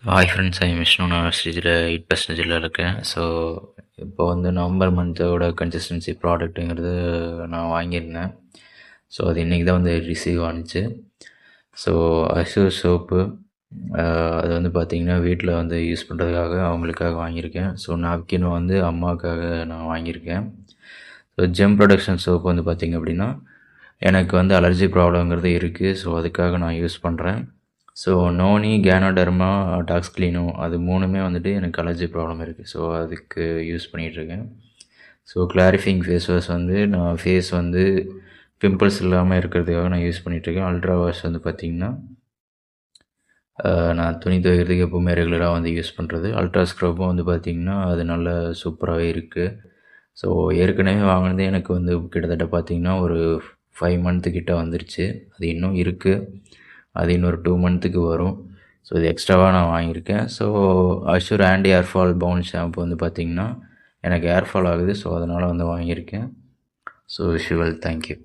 Hi friends, ஐ விஷ்ணு. நான் ஸ்டேஜில் 8% இருக்கேன். ஸோ இப்போ வந்து நவம்பர் மந்தோட கன்சிஸ்டன்சி ப்ராடக்ட்டுங்கிறது நான் வாங்கியிருந்தேன். ஸோ அது இன்றைக்கி தான் வந்து ரிசீவ் ஆணுச்சு. ஸோ அஷூர் சோப்பு, அது வந்து பார்த்திங்கன்னா வீட்டில் வந்து யூஸ் பண்ணுறதுக்காக அவங்களுக்காக வாங்கியிருக்கேன். ஸோ நாப்கினும் வந்து அம்மாவுக்காக நான் வாங்கியிருக்கேன். ஸோ ஜெம் ப்ரொடக்ஷன் சோப்பு வந்து பார்த்திங்க அப்படின்னா எனக்கு வந்து அலர்ஜி ப்ராப்ளங்கிறது இருக்குது. ஸோ அதுக்காக நான் யூஸ் பண்ணுறேன். ஸோ நோனி, கேனோடர்மா, டாக்ஸ்க்ளீனோ அது 3மே வந்துட்டு எனக்கு அலர்ஜி ப்ராப்ளம் இருக்குது. ஸோ அதுக்கு யூஸ் பண்ணிகிட்ருக்கேன். ஸோ கிளாரிஃபையிங் ஃபேஸ் வாஷ் வந்து நான் ஃபேஸ் வந்து பிம்பிள்ஸ் இல்லாமல் இருக்கிறதுக்காக நான் யூஸ் பண்ணிகிட்ருக்கேன். அல்ட்ரா வாஷ் வந்து பார்த்திங்கன்னா நான் துணி துவைக்கிறதுக்கு எப்போவுமே ரெகுலராக வந்து யூஸ் பண்ணுறது. அல்ட்ரா ஸ்க்ரப்பும் வந்து பார்த்திங்கன்னா அது நல்ல சூப்பராகவே இருக்குது. ஸோ ஏற்கனவே வாங்கினதே எனக்கு வந்து கிட்டத்தட்ட பார்த்திங்கன்னா ஒரு 5 மந்த்து கிட்ட வந்துருச்சு. அது இன்னும் இருக்குது. அது இன்னொரு 2 மந்த்துக்கு வரும். ஸோ இது எக்ஸ்ட்ராவாக நான் வாங்கியிருக்கேன். ஸோ அஷ்யூர் ஆன்டி ஏர் ஃபால் பவுன் ஷாம்பு வந்து பார்த்திங்கன்னா எனக்கு ஏர் ஃபால் ஆகுது. ஸோ அதனால் வந்து வாங்கியிருக்கேன். So visual thank you.